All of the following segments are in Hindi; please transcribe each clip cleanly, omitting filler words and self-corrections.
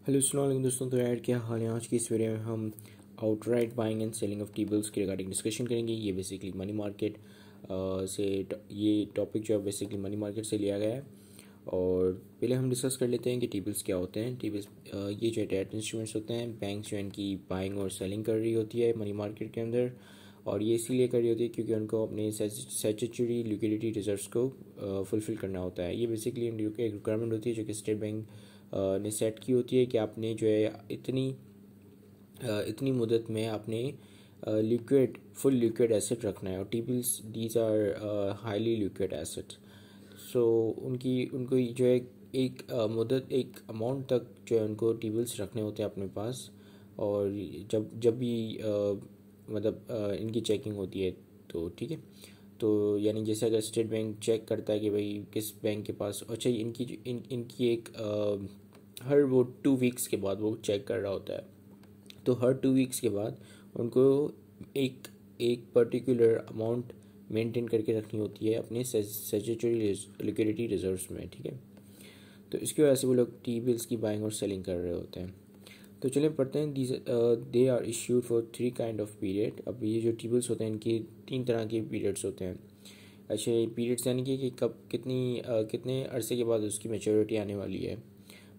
हेलो अस्सलाम वालेकुम दोस्तों। तो यार क्या हाल है। आज की इस वीडियो में हम outright buying and selling of T bills के रिगार्डिंग डिस्कशन करेंगे। ये बेसिकली मनी मार्केट ये टॉपिक जो है बेसिकली मनी मार्केट से लिया गया है। और पहले हम डिस्कस कर लेते हैं कि टी बिल्स क्या होते हैं। टी बिल्स ये जो है डेट इंस्ट्रूमेंट्स होते हैं। बैंक जो है इनकी बाइंग और सेलिंग कर रही होती है मनी मार्केट के अंदर, और ये इसीलिए कर रही होती है क्योंकि उनको अपने स्टैट्यूटरी लिक्विडिटी रिजर्व्स को फुलफ़िल करना होता है। ये बेसिकली एक रिक्वायरमेंट होती है जो कि स्टेट बैंक ने सेट की होती है कि आपने जो है इतनी मुद्दत में आपने फुल लिक्विड एसेट रखना है। और T bills these are highly liquid asset. So उनको जो है एक मुद्दत एक अमाउंट तक जो है उनको टी बिल्स रखने होते हैं अपने पास। और जब जब भी इनकी चेकिंग होती है तो ठीक है। तो यानी जैसे अगर स्टेट बैंक चेक करता है कि भाई किस बैंक के पास, अच्छा इनकी एक हर वो 2 वीक्स के बाद वो चेक कर रहा होता है। तो हर 2 वीक्स के बाद उनको एक एक पर्टिकुलर अमाउंट मेंटेन करके रखनी होती है अपने स्टैट्यूटरी लिक्विडिटी रिजर्व्स में, ठीक है। तो इसकी वजह से वो लोग टी बिल्स की बाइंग और सेलिंग कर रहे होते हैं। तो चलिए पढ़ते हैं। They are issued for 3 kind of period. अब ये जो टी बिल्स होते हैं इनकी 3 तरह के पीरियड्स होते हैं। अच्छा, ये पीरियड्स यानी कि कब कितने अरसे के बाद उसकी मैच्योरिटी आने वाली है।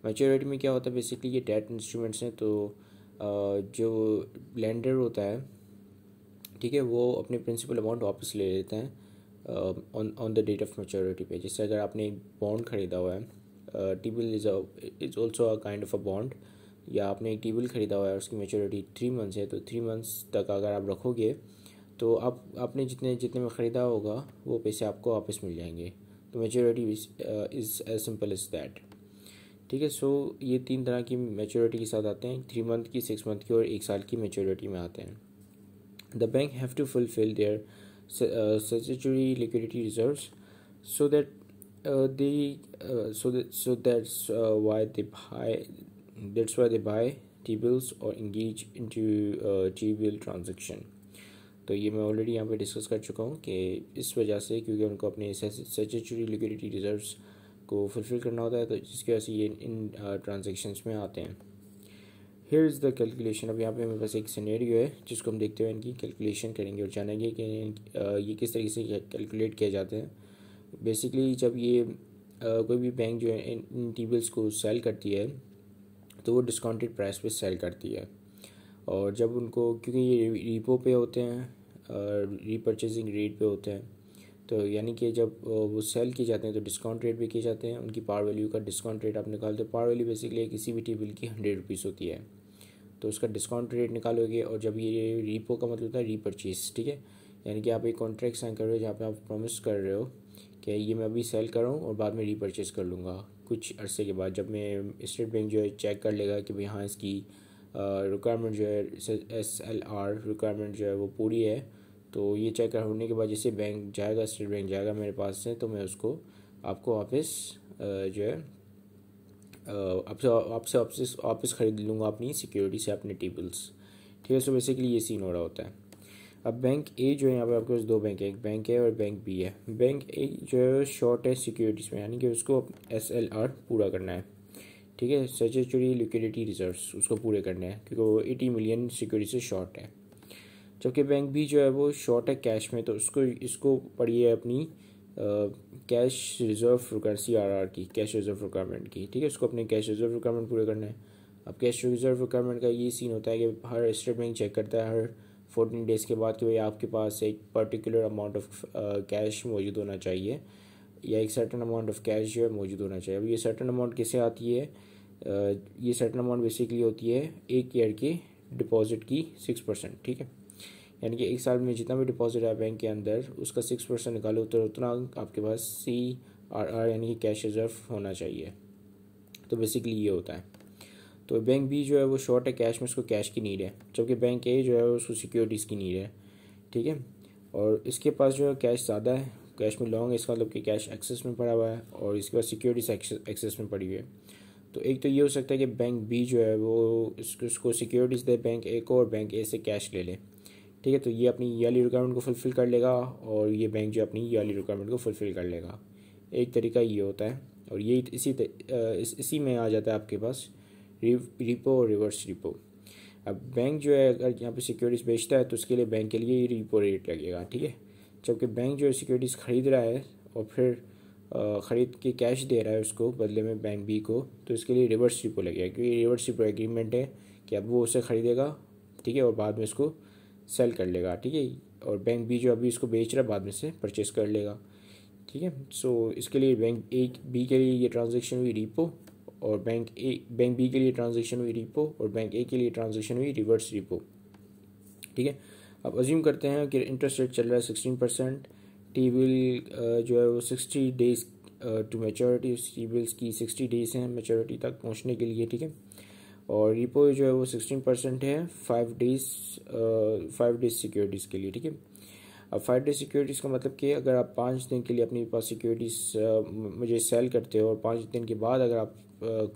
मैच्योरिटी में क्या होता है, बेसिकली ये डेट इंस्ट्रूमेंट्स हैं। तो जो लेंडर होता है, ठीक है, वो अपने प्रिंसिपल अमाउंट वापस ले लेते हैं on the date of maturity पे। जैसे अगर आपने एक बॉन्ड खरीदा हुआ है, T bill is also a kind of a bond, या आपने एक टी बिल खरीदा हुआ है उसकी मैच्योरिटी 3 मंथ्स है, तो 3 मंथ्स तक अगर आप रखोगे तो आपने जितने जितने में ख़रीदा होगा वो पैसे आपको वापस मिल जाएंगे। तो maturity is as simple as that, ठीक है। सो ये 3 तरह की मैच्योरिटी के साथ आते हैं, 3 मंथ की, 6 मंथ की और 1 साल की मैच्योरिटी में आते हैं। The bank have to fulfil their statutory liquidity reserves so that that's why they buy T-bills or engage into T-bill transaction। तो ये मैं ऑलरेडी यहाँ पे डिस्कस कर चुका हूँ कि इस वजह से, क्योंकि उनको अपने स्टैट्यूटरी लिक्विडिटी रिजर्व्स को फुलफ़िल करना होता है, तो जिसकी वजह से ये इन ट्रांजेक्शन्स में आते हैं। Here is the calculation. अब यहाँ पे मेरे पास एक सिनेरियो है जिसको हम देखते हुए इनकी कैलकुलेशन करेंगे और जानेंगे कि ये किस तरीके से कैलकुलेट किए जाते हैं। बेसिकली जब ये कोई भी बैंक जो है इन टी बिल्स को सेल करती है तो वो डिस्काउंटेड प्राइस पे सेल करती है। और जब उनको, क्योंकि ये रीपो पे होते हैं, रीपरचेजिंग रेट पे होते हैं, तो यानी कि जब वो सेल किए जाते हैं तो डिस्काउंट रेट पे किए जाते हैं। उनकी पार वैल्यू का डिस्काउंट रेट आप निकालते हो। पार वैल्यू बेसिकली किसी भी टी बिल की 100 रुपीज़ होती है, तो उसका डिस्काउंट रेट निकालोगे। और जब ये रीपो का मतलब होता है रीपरचेज, ठीक है, यानी कि आप एक कॉन्ट्रैक्ट साइन कर रहे हो जहाँ पे आप प्रॉमिस कर रहे हो कि ये मैं अभी सेल कर रहा हूँ और बाद में रीपरचेज कर लूँगा कुछ अरसे के बाद। जब मैं स्टेट बैंक जो है चेक कर लेगा कि भाई हाँ इसकी रिक्वायरमेंट जो है SLR रिक्वायरमेंट जो है वो पूरी है, तो ये चेक होने के बाद जैसे बैंक जाएगा, स्टेट बैंक जाएगा मेरे पास से, तो मैं उसको आपको वापस जो है आपसे आपसे वापस वापस ख़रीद लूँगा अपनी सिक्योरिटी से अपने टी बिल्स, ठीक है। सो बेसिकली ये सीन हो रहा होता है। अब बैंक ए जो है, यहाँ पे आपके पास 2 बैंक है, एक बैंक है और बैंक बी है। बैंक ए जो है शॉर्ट है सिक्योरिटीज़ में, यानी कि उसको SLR पूरा करना है, ठीक है, स्टैट्यूटरी लिक्विडिटी रिजर्व्स उसको पूरे करने हैं क्योंकि वो 80 मिलियन सिक्योरिटी से शॉर्ट है। जबकि बैंक बी जो है वो शॉर्ट है कैश में, तो इसको पढ़िए अपनी कैश रिजर्व रिक्वायरमेंट CRR की, कैश रिजर्व रिक्वायरमेंट की, ठीक है। उसको अपने कैश रिजर्व रिक्वायरमेंट पूरे करना है। अब कैश रिजर्व रिक्वायरमेंट का ये सीन होता है कि हर स्टेट बैंक चेक करता है हर 14 डेज़ के बाद कि भाई आपके पास एक पर्टिकुलर अमाउंट ऑफ कैश मौजूद होना चाहिए, या एक सर्टन अमाउंट ऑफ कैश जो है मौजूद होना चाहिए। अब ये सर्टन अमाउंट किससे आती है, ये सर्टन अमाउंट बेसिकली होती है 1 ईयर की डिपॉजिट की 6%, ठीक है। यानी कि 1 साल में जितना भी डिपॉजिट है बैंक के अंदर उसका 6% निकालो तो उतना आपके पास CRR यानी कि कैश रिजर्व होना चाहिए। तो बेसिकली ये होता है। तो बैंक बी जो है वो शॉर्ट है कैश में, उसको कैश की नीड है, जबकि बैंक ए जो है उसको सिक्योरिटीज़ की नीड है, ठीक है। और इसके पास जो है कैश ज़्यादा है, कैश में लॉन्ग है, इसका मतलब कि कैश एक्सेस में पड़ा हुआ है, और इसके पास सिक्योरिटीज एक्सेस में पड़ी हुई है। तो एक तो ये हो सकता है कि बैंक बी जो है वो इसको सिक्योरिटीज़ दे बैंक ए को, और बैंक ए से कैश ले ले, ठीक है। तो ये अपनी ईयरली रिक्वायरमेंट को फुलफ़िल कर लेगा और ये बैंक जो अपनी ईयरली रिक्वायरमेंट को फुलफ़िल कर लेगा। एक तरीका ये होता है। और ये इसी में आ जाता है आपके पास रिपो और रिवर्स रिपो। अब बैंक जो है अगर यहाँ पे सिक्योरिटीज़ बेचता है तो उसके लिए बैंक के लिए ये रिपो रेट लगेगा, ठीक है। जबकि बैंक जो है सिक्योरिटीज़ ख़रीद रहा है और फिर ख़रीद के कैश दे रहा है उसको बदले में बैंक बी को, तो इसके लिए रिवर्स रिपो लगेगा, क्योंकि रिवर्स रिपो एग्रीमेंट है कि अब वो उसे ख़रीदेगा, ठीक है, और बाद में इसको सेल कर लेगा, ठीक है। और बैंक बी जो अभी इसको बेच रहा है बाद में से परचेस कर लेगा, ठीक है। सो इसके लिए बैंक ए बी के लिए ये ट्रांजेक्शन हुई रिपो, और बैंक बी के लिए ट्रांजेक्शन हुई रिपो, और बैंक ए के लिए ट्रांजेक्शन हुई रिवर्स रिपो, ठीक है। अब अज्यूम करते हैं कि इंटरेस्ट रेट चल रहा है 16%, टी बिल जो है वो 60 days to maturity, T bills की 60 डेज़ हैं मैच्योरिटी तक पहुंचने के लिए, ठीक है। और रिपो जो है वो 16% है 5 डेज सिक्योरिटीज़ के लिए, ठीक है। अब 5 डेज सिक्योरिटीज़ का मतलब कि अगर आप 5 दिन के लिए अपने पास सिक्योरिटीज़ मुझे सेल करते हो और 5 दिन के बाद अगर आप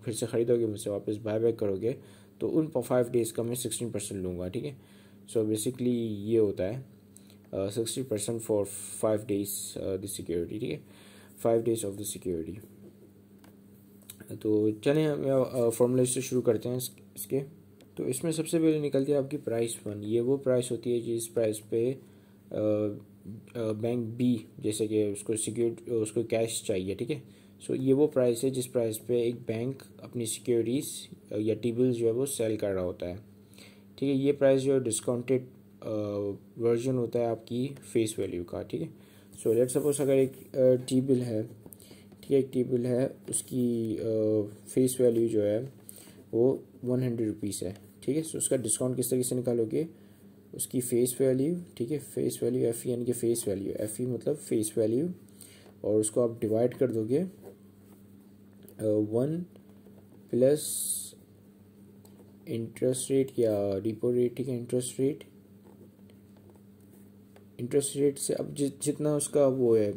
फिर से ख़रीदोगे मुझसे वापस बाय बैक करोगे तो उन 5 डेज़ का मैं 16% लूँगा, ठीक है। सो बेसिकली ये होता है 60% फॉर 5 डेज द सिक्योरिटी, ठीक है, 5 डेज ऑफ द सिक्योरिटी। तो चलें हम फॉर्मूले से शुरू करते हैं इसके। तो इसमें सबसे पहले निकलती है आपकी प्राइस 1। ये वो प्राइस होती है जिस प्राइस पे बैंक बी जैसे कि उसको कैश चाहिए, ठीक है। सो ये वो प्राइस है जिस प्राइस पे एक बैंक अपनी सिक्योरिटीज़ या टी बिल्स जो है वो सेल कर रहा होता है, ठीक है। ये प्राइस जो डिस्काउंटेड वर्जन होता है आपकी फेस वैल्यू का, ठीक है। सो लेट्स सपोज अगर एक टी बिल है, ठीक है, एक टी बिल है, उसकी फेस वैल्यू जो है वो 100 रुपीज़ है, ठीक है। सो उसका डिस्काउंट किस तरीके से निकालोगे, उसकी फेस वैल्यू, ठीक है, फेस वैल्यू एफ यानी कि फेस वैल्यू एफ मतलब फेस वैल्यू, और उसको आप डिवाइड कर दोगे 1 प्लस इंटरेस्ट रेट या रिपो रेट, ठीक है, इंटरेस्ट रेट से अब जितना उसका वो है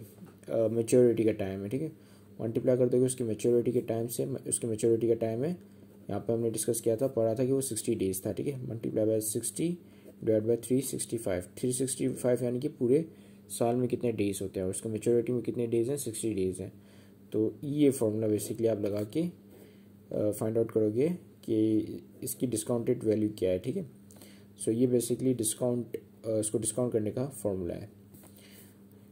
मैच्योरिटी का टाइम है, ठीक है, मल्टीप्लाई कर दोगे उसकी मैच्योरिटी के टाइम से। उसकी मैच्योरिटी का टाइम है यहाँ पे हमने डिस्कस किया था, पढ़ा था कि वो 60 डेज़ था, ठीक है। मल्टीप्लाई बाय 60 डिवाइड बाय 365 यानी कि पूरे साल में कितने डेज़ होते हैं और उसका मैच्योरिटी में कितने डेज़ हैं, 60 डेज़ हैं। तो ये फॉर्मूला बेसिकली आप लगा के फाइंड आउट करोगे कि इसकी डिस्काउंटेड वैल्यू क्या है, ठीक है। सो ये बेसिकली इसको डिस्काउंट करने का फॉर्मूला है,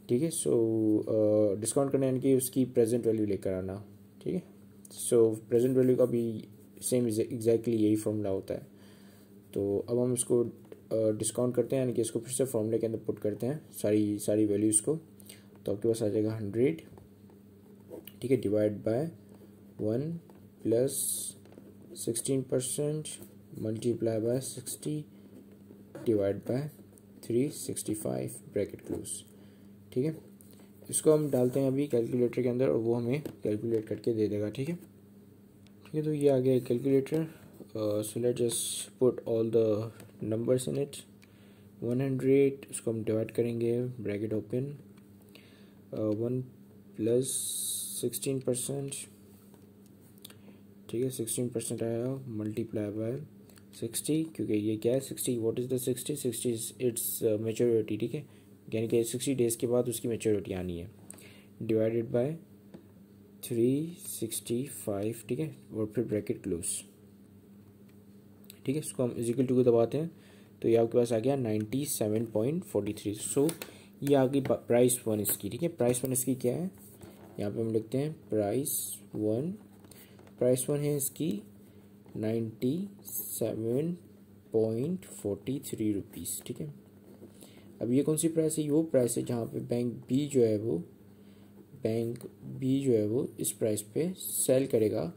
ठीक है। सो डिस्काउंट करने यानी कि उसकी प्रेजेंट वैल्यू लेकर आना, ठीक है। सो प्रेजेंट वैल्यू का भी सेम एग्जैक्टली यही फॉर्मूला होता है। तो अब हम इसको डिस्काउंट करते हैं यानी कि इसको फिर से फॉर्मूले के अंदर पुट करते हैं सारी वैल्यूज़ को। तो आपके पास आ जाएगा 100, ठीक है, divide by 1 plus 16% multiply by 60 divide by 365 bracket close, ठीक है। इसको हम डालते हैं अभी कैलकुलेटर के अंदर और वो हमें कैलकुलेट करके दे देगा, ठीक है। ठीक है, तो ये आ गया calculator. So let's just put all the numbers in it. 100 इसको हम डिवाइड करेंगे, ब्रैकेट ओपन, 1 प्लस 16%, ठीक है, 16% आया, मल्टीप्लाई बाय 60, क्योंकि ये क्या है 60, what is the 60 it's maturity, ठीक है, यानी कि 60 डेज़ के बाद उसकी मैच्योरिटी आनी है, डिवाइडेड बाय 365, ठीक है, और फिर ब्रैकेट क्लोज, ठीक है। इसको हम इक्वल टू को दबाते हैं तो ये आपके पास आ गया 97.43। सो ये आ गई प्राइस 1 इसकी, ठीक है। प्राइस 1 इसकी क्या है, यहाँ पे हम लिखते हैं प्राइस 1 है इसकी 97.43 रुपीज़, ठीक है। अब ये कौन सी प्राइस है, वो प्राइस है जहाँ पे बैंक बी जो है वो इस प्राइस पे सेल करेगा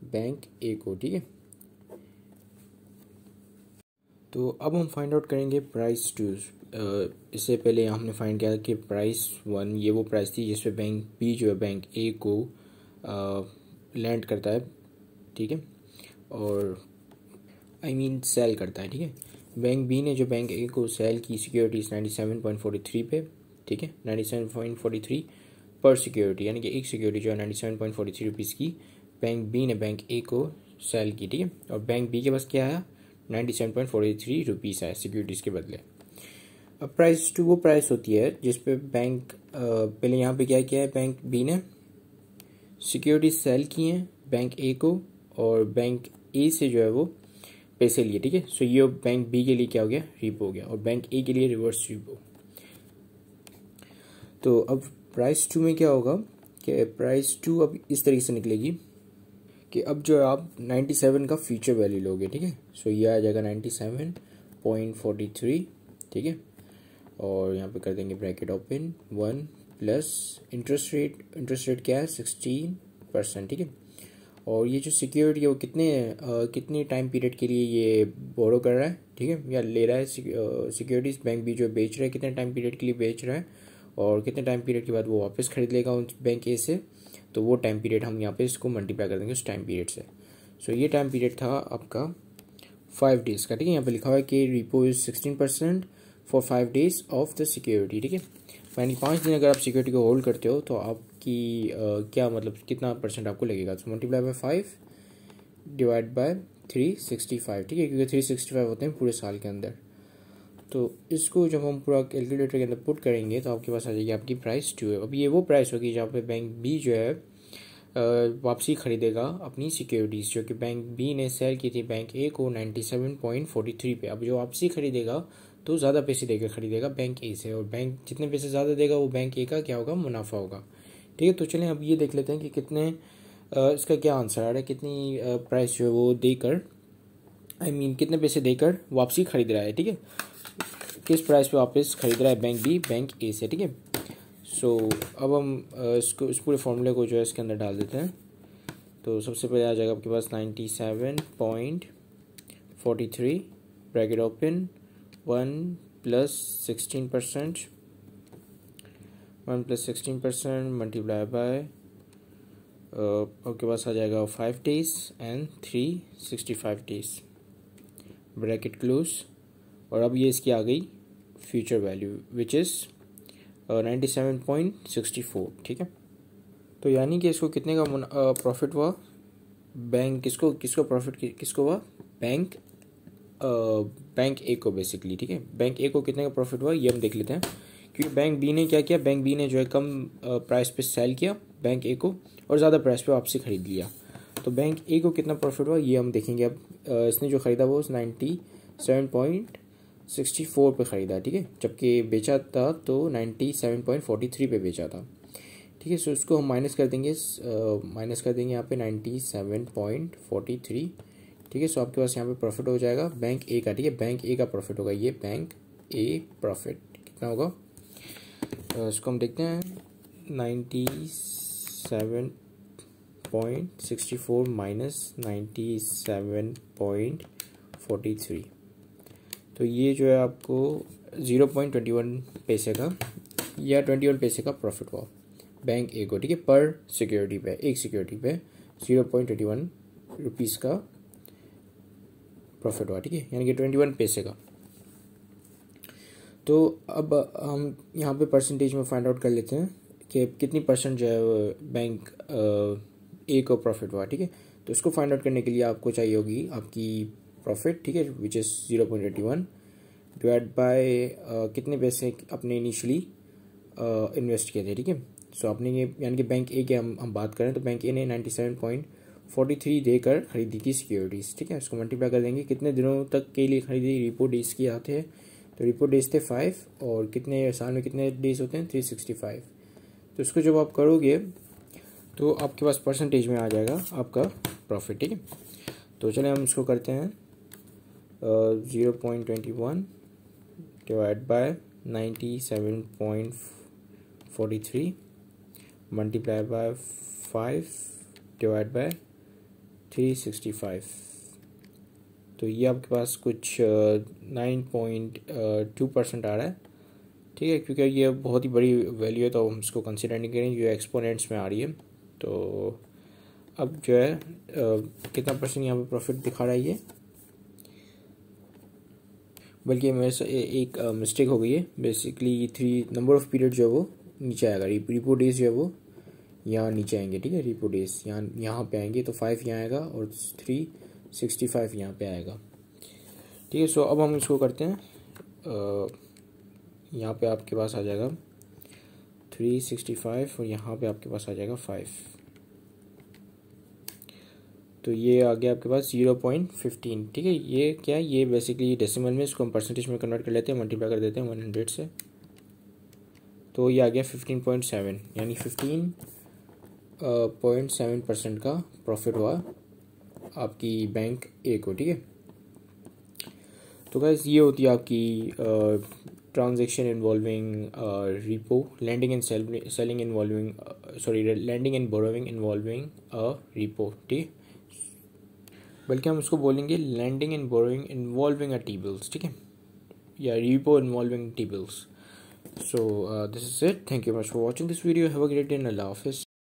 बैंक ए को, ठीक है। तो अब हम फाइंड आउट करेंगे प्राइस 2। इससे पहले हमने फाइंड किया कि प्राइस 1 ये वो प्राइस थी जिस पे बैंक बी जो है बैंक ए को लैंड करता है, ठीक है, और सेल करता है, ठीक है। बैंक बी ने जो बैंक ए को सेल की सिक्योरिटीज 97.43 पे, ठीक है, 97.43 पर सिक्योरिटी, यानी कि एक सिक्योरिटी जो है 97.43 रुपीज़ की बैंक बी ने बैंक ए को सेल की, ठीक है। और बैंक बी के पास क्या है 97.43 रुपीज़ है सिक्योरिटीज़ के बदले। अब प्राइस 2 वो प्राइस होती है जिस पे बैंक पहले यहाँ पे क्या किया है, बैंक बी ने सिक्योरिटीज सेल की हैं बैंक ए को और बैंक ए से जो है वो पैसे लिए, ठीक है। सो ये बैंक बी के लिए क्या हो गया, रीपो हो गया, और बैंक ए के लिए रिवर्स रीपो। तो अब प्राइस टू में क्या होगा कि प्राइस टू अब इस तरीके से निकलेगी कि अब जो है आप 97 का फ्यूचर वैल्यू लोगे, ठीक है। सो ये आ जाएगा 97.43, ठीक है। और यहाँ पे कर देंगे bracket open 1 plus interest rate क्या है 16%, ठीक है। और ये जो सिक्योरिटी है वो कितने टाइम पीरियड के लिए ये बोरो कर रहा है, ठीक है, या ले रहा है सिक्योरिटीज बैंक भी जो बेच रहा है कितने टाइम पीरियड के लिए बेच रहा है, और कितने टाइम पीरियड के बाद वो वापस खरीद लेगा उस बैंक ए से। तो वो टाइम पीरियड हम यहाँ पे इसको मल्टीप्लाई कर देंगे उस टाइम पीरियड से। सो ये टाइम पीरियड था आपका 5 डेज़ का, ठीक है। यहाँ पे लिखा हुआ है कि repo is 16% for 5 days of the security, ठीक है। यानी 5 दिन अगर आप सिक्योरिटी को होल्ड करते हो तो आपकी क्या मतलब कितना परसेंट आपको लगेगा। तो मल्टीप्लाई बाय 5 डिवाइड बाय 365, ठीक है, क्योंकि 365 होते हैं पूरे साल के अंदर। तो इसको जब हम पूरा कैलकुलेटर के अंदर पुट करेंगे तो आपके पास आ जाएगी आपकी प्राइस 2 है। अब ये वो प्राइस होगी जहाँ पे बैंक बी जो है वापसी खरीदेगा अपनी सिक्योरिटीज़ जो कि बैंक बी ने सेल की थी बैंक ए को 97.43 पे। अब जो वापसी खरीदेगा तो ज़्यादा पैसे देकर खरीदेगा बैंक ए से, और बैंक जितने पैसे ज़्यादा देगा वो बैंक ए का क्या होगा, मुनाफा होगा, ठीक है। तो चलें अब ये देख लेते हैं कि कितने इसका क्या आंसर आ रहा है, कितनी प्राइस जो है वो देकर कितने पैसे देकर वापसी खरीद रहा है, ठीक है। किस प्राइस पे वापस खरीद रहा है बैंक बी बैंक ए से, ठीक है। सो अब हम इसको इस पूरे फॉर्मूले को जो है इसके अंदर डाल देते हैं। तो सबसे पहले आ जाएगा आपके पास 97.43 bracket open 1 plus 16% multiply by आपके पास आ जाएगा 5 days and 365 days bracket close. और अब ये इसकी आ गई फ्यूचर वैल्यू विच इज़ 97.64, ठीक है। तो यानी कि इसको कितने का प्रॉफिट हुआ, बैंक किसको प्रॉफिट किसको हुआ, बैंक ए को बेसिकली, ठीक है। बैंक ए को कितने का प्रॉफिट हुआ ये हम देख लेते हैं, क्योंकि बैंक बी ने क्या किया, बैंक बी ने जो है कम प्राइस पे सेल किया बैंक ए को और ज़्यादा प्राइस पे वापसी खरीद लिया। तो बैंक ए को कितना प्रॉफिट हुआ ये हम देखेंगे। अब इसने जो ख़रीदा वो 97.64 पे ख़रीदा, ठीक है, जबकि बेचा था तो 97.43 पे बेचा था, ठीक है। सो उसको हम माइनस कर देंगे यहाँ पे 97.43, ठीक है। सो आपके पास यहाँ पे प्रॉफिट हो जाएगा बैंक ए का, ठीक है, बैंक ए का प्रॉफिट होगा ये बैंक ए प्रॉफिट कितना होगा। इसको हम देखते हैं 97.64 माइनस 97.43, तो ये जो है आपको 0.21 पैसे का या 21 पैसे का प्रॉफिट हुआ बैंक ए को, ठीक है, पर सिक्योरिटी पे, एक सिक्योरिटी पे 0.21 रुपीज़ का प्रॉफिट हुआ, ठीक है, यानी कि 21 पैसे का। तो अब हम यहाँ पे परसेंटेज में फाइंड आउट कर लेते हैं कि कितनी परसेंट जो है बैंक ए को प्रॉफिट हुआ, ठीक है। तो इसको फाइंड आउट करने के लिए आपको चाहिए होगी आपकी प्रॉफिट, ठीक है, विच इज़ 0.81 डिवाइड बाय कितने पैसे अपने इनिशियली इन्वेस्ट किए थे, ठीक है। सो आपने ये यानी कि बैंक ए के हम बात करें तो बैंक ए ने 97.43 देकर खरीदी थी सिक्योरिटीज़, ठीक है। उसको मल्टीप्लाई कर देंगे कितने दिनों तक के लिए खरीदी, रिपो डेज के आते हैं, तो रिपो डेज थे 5 और कितने साल में कितने डेज होते हैं 365। तो इसको जब आप करोगे तो आपके पास परसेंटेज में आ जाएगा आपका प्रॉफिट, ठीक है। तो चलिए हम इसको करते हैं 0.21 divide by 97.43 multiply by 5 divide by 365। तो ये आपके पास कुछ 9.2% आ रहा है, ठीक है, क्योंकि ये बहुत ही बड़ी वैल्यू है तो हम इसको कंसिडर नहीं करेंगे, जो एक्सपोनेंट्स में आ रही है। तो अब जो है कितना परसेंट यहाँ पे प्रॉफिट दिखा रहा है ये, बल्कि मेरे से एक मिस्टेक हो गई है। बेसिकली 3 नंबर ऑफ पीरियड जो है वो नीचे आएगा, रिपो डेज जो है वो यहाँ नीचे आएंगे, ठीक है, रिपो डेज यहाँ पे आएंगे, तो 5 यहाँ आएगा और 365 यहाँ पे आएगा, ठीक है। सो अब हम इसको करते हैं, यहाँ पे आपके पास आ जाएगा 365 और यहाँ पे आपके पास आ जाएगा 5। तो ये आ गया आपके पास 0.15, ठीक है। ये क्या है, ये बेसिकली डेसिमल में, इसको हम परसेंटेज में कन्वर्ट कर लेते हैं, मल्टीप्लाई कर देते हैं 100 से, तो ये आ गया 15.7, यानी 15.7% का प्रॉफिट हुआ आपकी बैंक ए को, ठीक है। तो गाइस ये होती है आपकी transaction involving repo, lending and selling involving, sorry lending and borrowing involving repo, ठीक है। बल्कि हम उसको बोलेंगे lending and borrowing involving a T bills, ठीक है, या repo involving T bills. So this is it. Thank you much for watching this video. Have a great day and Allah Hafiz.